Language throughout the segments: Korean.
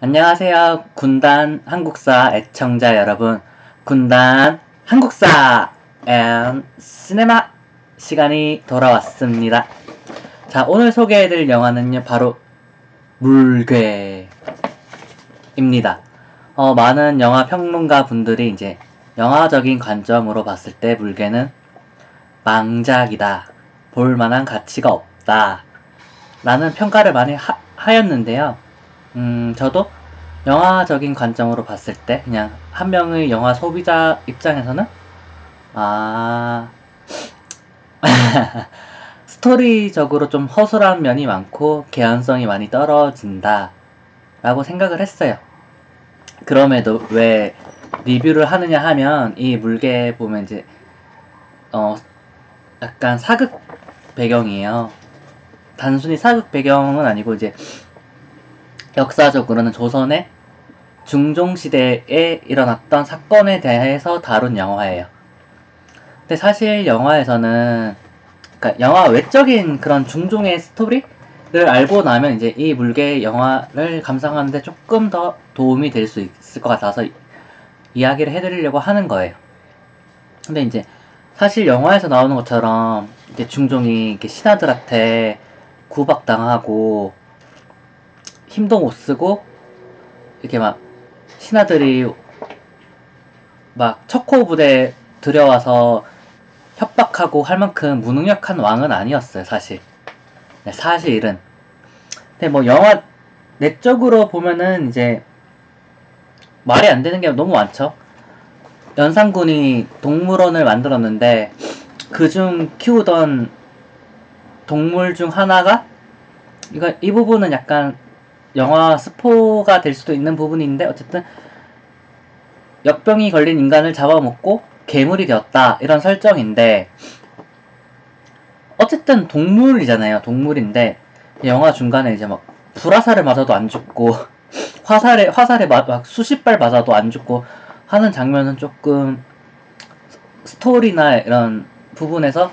안녕하세요. 군단 한국사 애청자 여러분. 군단 한국사 앤 시네마 시간이 돌아왔습니다. 자, 오늘 소개해드릴 영화는요, 바로 물괴입니다. 많은 영화 평론가 분들이 이제 영화적인 관점으로 봤을 때 물괴는 망작이다. 볼만한 가치가 없다. 라는 평가를 많이 하였는데요. 저도 영화적인 관점으로 봤을 때 그냥 한 명의 영화 소비자 입장에서는 스토리적으로 좀 허술한 면이 많고 개연성이 많이 떨어진다 라고 생각을 했어요. 그럼에도 왜 리뷰를 하느냐 하면 이 물개 보면 이제 약간 사극 배경이에요. 단순히 사극 배경은 아니고 이제 역사적으로는 조선의 중종시대에 일어났던 사건에 대해서 다룬 영화예요. 근데 사실 영화에서는, 그러니까 영화 외적인 그런 중종의 스토리를 알고 나면 이제 이 물개 영화를 감상하는데 조금 더 도움이 될 수 있을 것 같아서 이야기를 해드리려고 하는 거예요. 근데 이제 사실 영화에서 나오는 것처럼 이제 중종이 이렇게 신하들한테 구박당하고 힘도 못 쓰고 이렇게 막 신하들이 막 척호 부대 들여와서 협박하고 할 만큼 무능력한 왕은 아니었어요, 사실. 네, 사실은. 근데 뭐 영화 내적으로 보면은 이제 말이 안 되는 게 너무 많죠. 연산군이 동물원을 만들었는데 그중 키우던 동물 중 하나가 이 부분은 약간 영화 스포가 될 수도 있는 부분인데 어쨌든 역병이 걸린 인간을 잡아먹고 괴물이 되었다 이런 설정인데 어쨌든 동물이잖아요. 동물인데 영화 중간에 이제 막 불화살을 맞아도 안 죽고 화살에 막 수십 발 맞아도 안 죽고 하는 장면은 조금 스토리나 이런 부분에서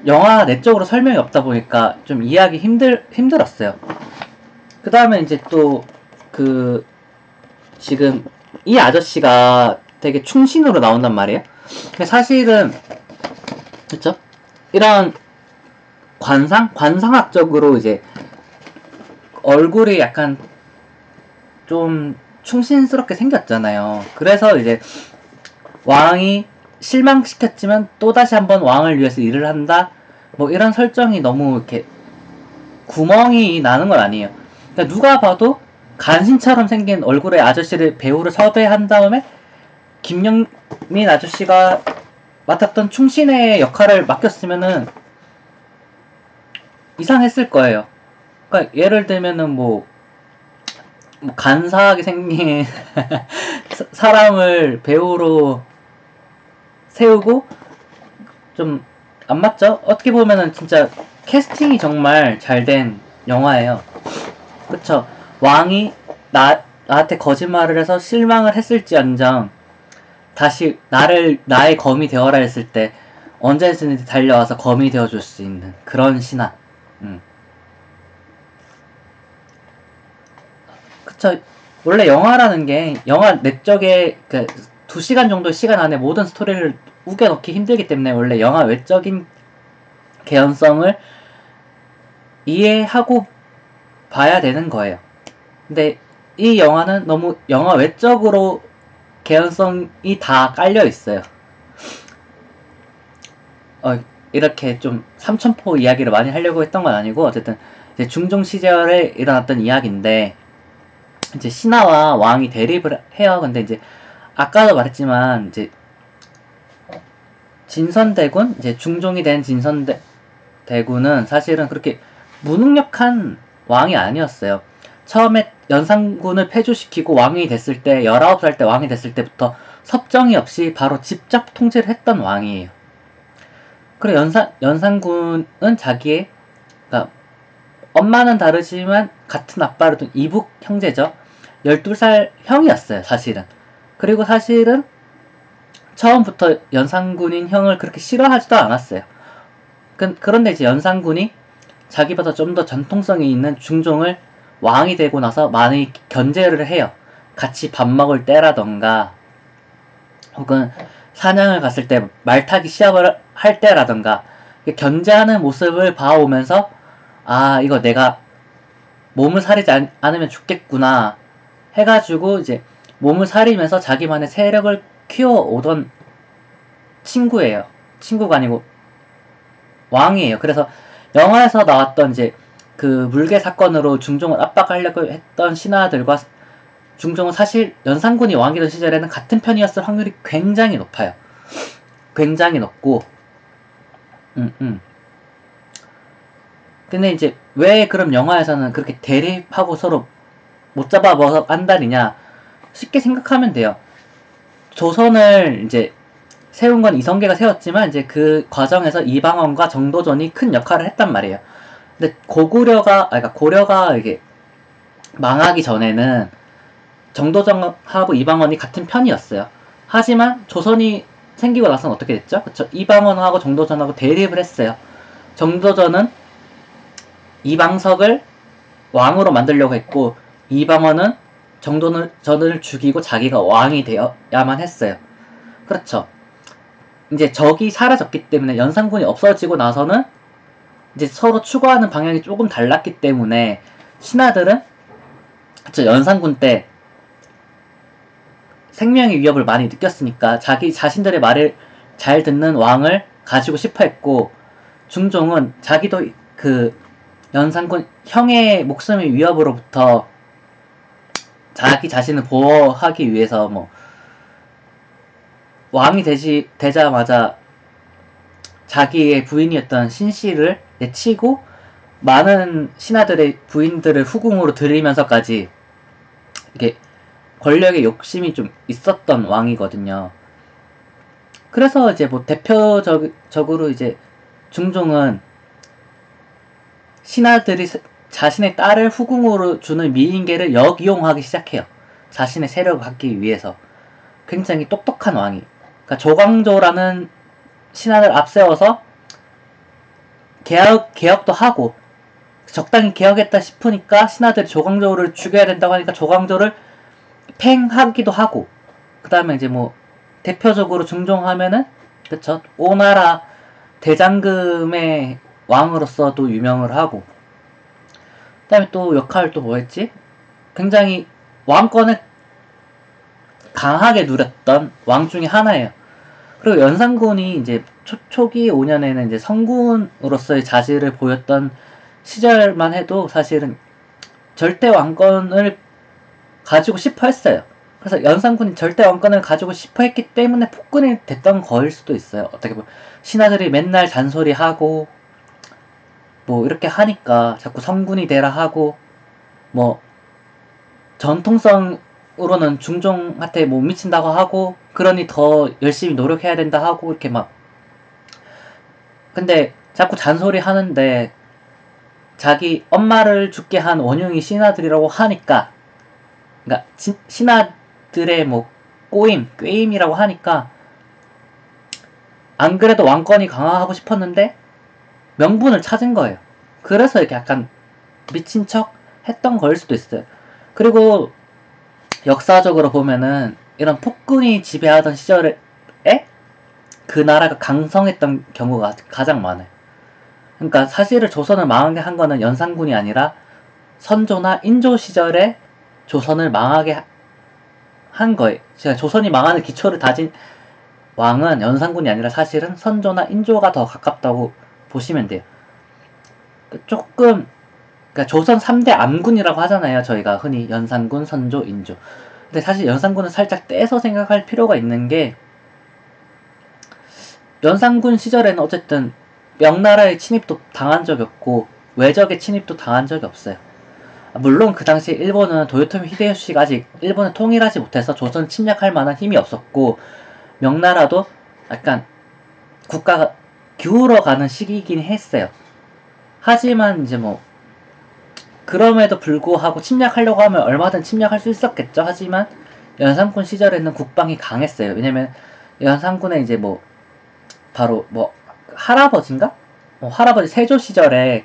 영화 내적으로 설명이 없다 보니까 좀 이해하기 힘들었어요. 그 다음에 이제 또 지금 이 아저씨가 되게 충신으로 나온단 말이에요. 근데 사실은 그쵸? 이런 관상학적으로 이제 얼굴이 약간 좀 충신스럽게 생겼잖아요. 그래서 이제 왕이 실망시켰지만 또다시 한번 왕을 위해서 일을 한다? 뭐 이런 설정이 너무 이렇게 구멍이 나는 건 아니에요. 그러니까 누가 봐도 간신처럼 생긴 얼굴의 아저씨를 배우를 섭외한 다음에 김영민 아저씨가 맡았던 충신의 역할을 맡겼으면은 이상했을 거예요. 그러니까 예를 들면은 뭐 간사하게 생긴 사람을 배우로 세우고 좀 안 맞죠? 어떻게 보면은 진짜 캐스팅이 정말 잘 된 영화예요. 그쵸? 왕이 나한테 거짓말을 해서 실망을 했을지언정 다시 나의 검이 되어라 했을 때 언제든지 달려와서 검이 되어줄 수 있는 그런 신하. 그쵸. 원래 영화라는 게 영화 내적에 2시간 정도 시간 안에 모든 스토리를 우겨넣기 힘들기 때문에 원래 영화 외적인 개연성을 이해하고 봐야 되는 거예요. 근데 이 영화는 너무 영화 외적으로 개연성이 다 깔려 있어요. 이렇게 좀 삼천포 이야기를 많이 하려고 했던 건 아니고 어쨌든 이제 중종 시절에 일어났던 이야기인데 이제 신하와 왕이 대립을 해요. 근데 이제 아까도 말했지만 이제 진선대군 이제 중종이 된 진선대군은 사실은 그렇게 무능력한 왕이 아니었어요. 처음에 연산군을 폐주시키고 왕이 됐을 때 19살 때 왕이 됐을 때부터 섭정이 없이 바로 직접 통제를 했던 왕이에요. 그리고 연산군은 자기의 그러니까 엄마는 다르지만 같은 아빠를 둔 이북 형제죠. 12살 형이었어요, 사실은. 그리고 사실은 처음부터 연산군인 형을 그렇게 싫어하지도 않았어요. 그런데 이제 연산군이 자기보다 좀 더 전통성이 있는 중종을 왕이 되고 나서 많이 견제를 해요. 같이 밥 먹을 때라던가 혹은 사냥을 갔을 때 말타기 시합을 할 때라던가 견제하는 모습을 봐오면서 아 이거 내가 몸을 사리지 않으면 죽겠구나 해가지고 이제 몸을 사리면서 자기만의 세력을 키워오던 친구예요. 친구가 아니고 왕이에요. 그래서 영화에서 나왔던 이제 그 물개 사건으로 중종을 압박하려고 했던 신하들과 중종은 사실 연산군이 왕이던 시절에는 같은 편이었을 확률이 굉장히 높아요. 굉장히 높고 근데 이제 왜 그럼 영화에서는 그렇게 대립하고 서로 못 잡아먹어 안달이냐 쉽게 생각하면 돼요. 조선을 이제 세운 건 이성계가 세웠지만 이제 그 과정에서 이방원과 정도전이 큰 역할을 했단 말이에요. 근데 그러니까 고려가 이게 망하기 전에는 정도전하고 이방원이 같은 편이었어요. 하지만 조선이 생기고 나서는 어떻게 됐죠? 그쵸? 이방원하고 정도전하고 대립을 했어요. 정도전은 이방석을 왕으로 만들려고 했고 이방원은 정도전을 죽이고 자기가 왕이 되어야만 했어요. 그렇죠. 이제 적이 사라졌기 때문에 연산군이 없어지고 나서는 이제 서로 추구하는 방향이 조금 달랐기 때문에 신하들은 연산군 때 생명의 위협을 많이 느꼈으니까 자기 자신들의 말을 잘 듣는 왕을 가지고 싶어 했고 중종은 자기도 그 연산군 형의 목숨의 위협으로부터 자기 자신을 보호하기 위해서 뭐 왕이 되자마자 자기의 부인이었던 신씨를 내치고 많은 신하들의 부인들을 후궁으로 들이면서까지 이게 권력의 욕심이 좀 있었던 왕이거든요. 그래서 이제 뭐 대표적으로 이제 중종은 신하들이 자신의 딸을 후궁으로 주는 미인계를 역이용하기 시작해요. 자신의 세력을 갖기 위해서. 굉장히 똑똑한 왕이. 그러니까 조광조라는 신하를 앞세워서 개혁도 하고 적당히 개혁했다 싶으니까 신하들이 조광조를 죽여야 된다고 하니까 조광조를 팽하기도 하고 그 다음에 이제 뭐 대표적으로 중종하면은 그쵸 오나라 대장금의 왕으로서도 유명을 하고 그 다음에 또 역할을 또 뭐했지? 굉장히 왕권을 강하게 누렸던 왕 중에 하나예요. 그리고 연산군이 이제 초기 5년에는 이제 성군으로서의 자질을 보였던 시절만 해도 사실은 절대 왕권을 가지고 싶어 했어요. 그래서 연산군이 절대 왕권을 가지고 싶어 했기 때문에 폭군이 됐던 거일 수도 있어요. 어떻게 보면 신하들이 맨날 잔소리하고 뭐 이렇게 하니까 자꾸 성군이 되라 하고 뭐 전통성으로는 중종한테 못 미친다고 하고 그러니 더 열심히 노력해야 된다 하고 이렇게 막 근데 자꾸 잔소리 하는데 자기 엄마를 죽게 한 원흉이 신하들이라고 하니까 그러니까 신하들의 뭐 꾀임이라고 하니까 안 그래도 왕권이 강화하고 싶었는데 명분을 찾은 거예요. 그래서 이렇게 약간 미친 척 했던 거일 수도 있어요. 그리고 역사적으로 보면은 이런 폭군이 지배하던 시절에 그 나라가 강성했던 경우가 가장 많아요. 그러니까 사실을 조선을 망하게 한 거는 연산군이 아니라 선조나 인조 시절에 조선을 망하게 한 거예요. 조선이 망하는 기초를 다진 왕은 연산군이 아니라 사실은 선조나 인조가 더 가깝다고 보시면 돼요. 조금 그러니까 조선 3대 암군이라고 하잖아요. 저희가 흔히 연산군, 선조, 인조. 근데 사실 연산군은 살짝 떼서 생각할 필요가 있는 게 연산군 시절에는 어쨌든 명나라의 침입도 당한 적이 없고 외적의 침입도 당한 적이 없어요. 물론 그 당시에 일본은 도요토미 히데요시가 아직 일본을 통일하지 못해서 조선을 침략할 만한 힘이 없었고 명나라도 약간 국가가 기울어가는 시기이긴 했어요. 하지만 이제 뭐 그럼에도 불구하고 침략하려고 하면 얼마든 침략할 수 있었겠죠. 하지만 연산군 시절에는 국방이 강했어요. 왜냐면 연산군의 이제 뭐 바로 뭐 할아버지인가? 할아버지 세조 시절에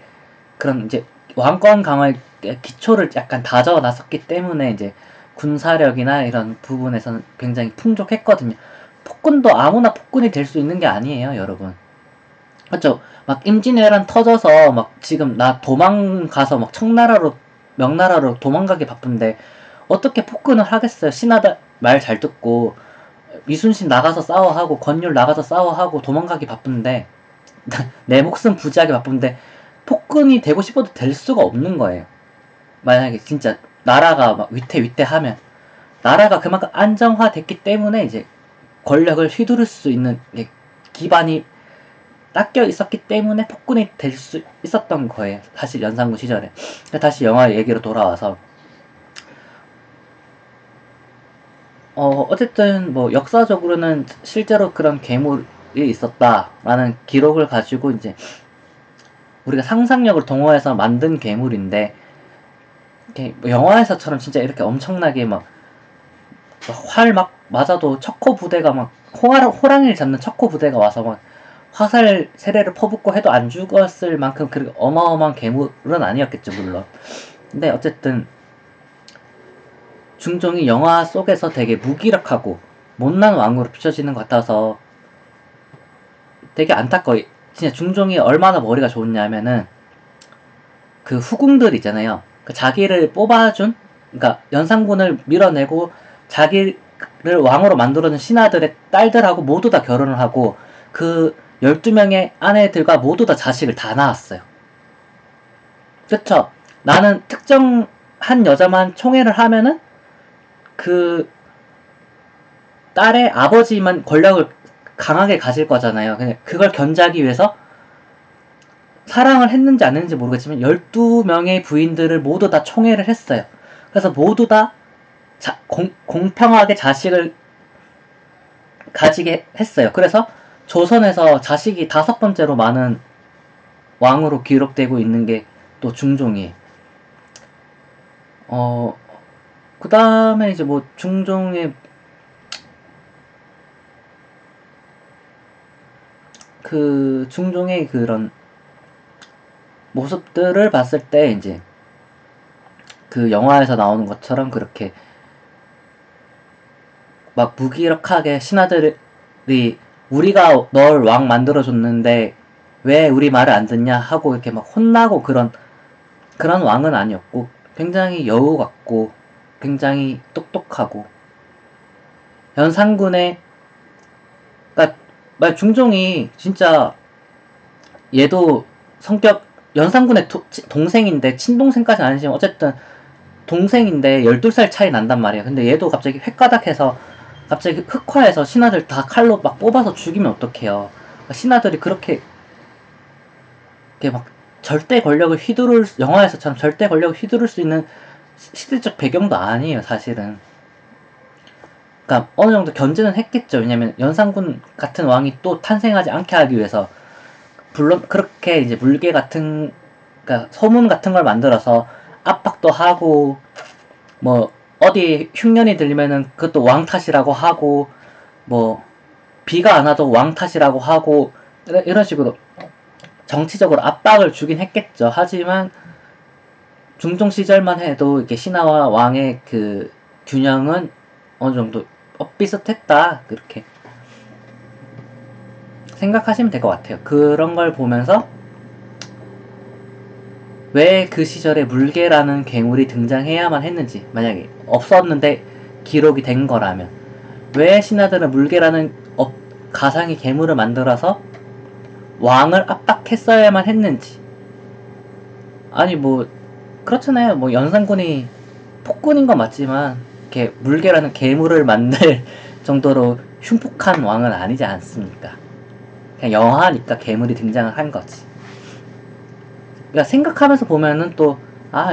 그런 이제 왕권 강화에 기초를 약간 다져놨었기 때문에 이제 군사력이나 이런 부분에서는 굉장히 풍족했거든요. 폭군도 아무나 폭군이 될 수 있는 게 아니에요, 여러분. 그렇죠? 막 임진왜란 터져서 막 지금 나 도망가서 막 청나라로 명나라로 도망가기 바쁜데 어떻게 폭군을 하겠어요? 신하들 말 잘 듣고 이순신 나가서 싸워하고 권율 나가서 싸워하고 도망가기 바쁜데 내 목숨 부지하기 바쁜데 폭군이 되고 싶어도 될 수가 없는 거예요. 만약에 진짜 나라가 막 위태위태하면 나라가 그만큼 안정화됐기 때문에 이제 권력을 휘두를 수 있는 기반이 닦여 있었기 때문에 폭군이 될 수 있었던 거예요. 사실 연산군 시절에. 다시 영화 얘기로 돌아와서 어쨌든 뭐 역사적으로는 실제로 그런 괴물이 있었다라는 기록을 가지고 이제 우리가 상상력을 동원해서 만든 괴물인데 이렇게 뭐 영화에서처럼 진짜 이렇게 엄청나게 막 활 막 맞아도 척호 부대가 막 호랑이를 잡는 척호 부대가 와서 막 화살 세례를 퍼붓고 해도 안 죽었을 만큼 그렇게 어마어마한 괴물은 아니었겠죠, 물론. 근데 어쨌든 중종이 영화 속에서 되게 무기력하고 못난 왕으로 비춰지는 것 같아서 되게 안타까워요. 진짜 중종이 얼마나 머리가 좋냐면은 그 후궁들 있잖아요. 그 자기를 뽑아준, 그러니까 연산군을 밀어내고 자기를 왕으로 만들어준 신하들의 딸들하고 모두 다 결혼을 하고 그 12명의 아내들과 모두 다 자식을 다 낳았어요. 그쵸? 나는 특정한 여자만 총애를 하면은 그 딸의 아버지만 권력을 강하게 가질 거잖아요. 그냥 그걸 견제하기 위해서 사랑을 했는지 안 했는지 모르겠지만 12명의 부인들을 모두 다 총애를 했어요. 그래서 모두 다 공평하게 자식을 가지게 했어요. 그래서 조선에서 자식이 5번째로 많은 왕으로 기록되고 있는 게 또 중종이에요. 그 다음에 이제 뭐 중종의 중종의 그런 모습들을 봤을 때 이제 그 영화에서 나오는 것처럼 그렇게 막 무기력하게 신하들이 우리가 널 왕 만들어줬는데 왜 우리 말을 안 듣냐 하고 이렇게 막 혼나고 그런 왕은 아니었고 굉장히 여우 같고 굉장히 똑똑하고 연산군의 그러니까 중종이 진짜 얘도 성격 연산군의 동생인데 친동생까지는 아니지만 어쨌든 동생인데 12살 차이 난단 말이야. 근데 얘도 갑자기 획가닥해서 갑자기 흑화해서 신하들 다 칼로 막 뽑아서 죽이면 어떡해요. 신하들이 그렇게 막 절대 권력을 영화에서처럼 절대 권력을 휘두를 수 있는 시대적 배경도 아니에요, 사실은. 그러니까 어느 정도 견제는 했겠죠. 왜냐면 연산군 같은 왕이 또 탄생하지 않게 하기 위해서 물론 그렇게 이제 물개 같은 그러니까 소문 같은 걸 만들어서 압박도 하고 뭐 어디 흉년이 들리면은 그것도 왕 탓이라고 하고 뭐 비가 안 와도 왕 탓이라고 하고 이런 식으로 정치적으로 압박을 주긴 했겠죠. 하지만 중종 시절만 해도 이렇게 신하와 왕의 그 균형은 어느 정도 비슷했다 그렇게 생각하시면 될 것 같아요. 그런 걸 보면서 왜 그 시절에 물개라는 괴물이 등장해야만 했는지, 만약에 없었는데 기록이 된 거라면 왜 신하들은 물개라는 가상의 괴물을 만들어서 왕을 압박했어야만 했는지. 아니 뭐 그렇잖아요. 뭐 연산군이 폭군인 건 맞지만 이렇게 물개라는 괴물을 만들 정도로 흉폭한 왕은 아니지 않습니까? 그냥 영화니까 괴물이 등장을 한 거지. 그러니까 생각하면서 보면은 또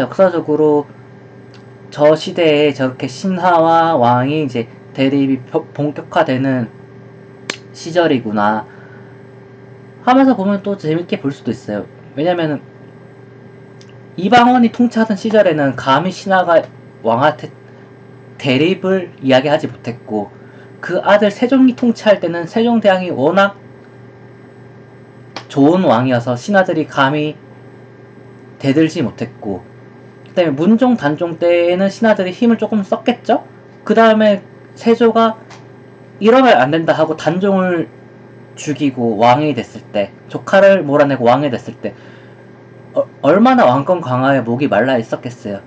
역사적으로 저 시대에 저렇게 신하와 왕이 이제 대립이 본격화되는 시절이구나 하면서 보면 또 재밌게 볼 수도 있어요. 왜냐면은 이방원이 통치하던 시절에는 감히 신하가 왕한테 대립을 이야기하지 못했고 그 아들 세종이 통치할 때는 세종대왕이 워낙 좋은 왕이어서 신하들이 감히 대들지 못했고 그다음에 문종 단종 때에는 신하들이 힘을 조금 썼겠죠. 그 다음에 세조가 이러면 안 된다 하고 단종을 죽이고 왕이 됐을 때, 조카를 몰아내고 왕이 됐을 때 얼마나 왕권 강화에 목이 말라 있었겠어요.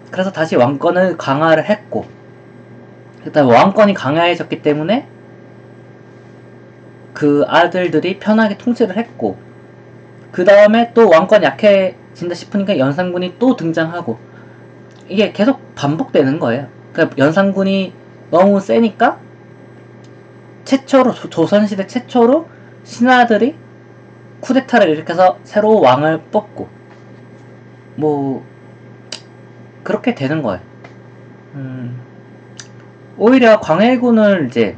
그래서 다시 왕권을 강화를 했고, 그다음에 왕권이 강화해졌기 때문에 그 아들들이 편하게 통치를 했고, 그 다음에 또 왕권이 약해진다 싶으니까 연산군이 또 등장하고, 이게 계속 반복되는 거예요. 그러니까 연산군이 너무 세니까 최초로, 조선시대 최초로 신하들이 쿠데타를 일으켜서 새로 왕을 뽑고, 뭐 그렇게 되는 거예요. 오히려 광해군을 이제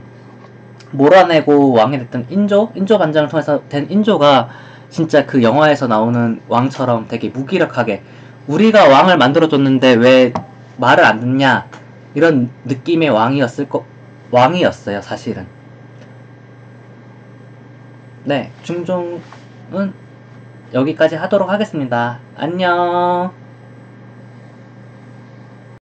몰아내고 왕이 됐던 인조 반정을 통해서 된 인조가 진짜 그 영화에서 나오는 왕처럼 되게 무기력하게, 우리가 왕을 만들어줬는데 왜 말을 안 듣냐, 이런 느낌의 왕이었어요, 사실은. 네, 중종은 여기까지 하도록 하겠습니다. 안녕.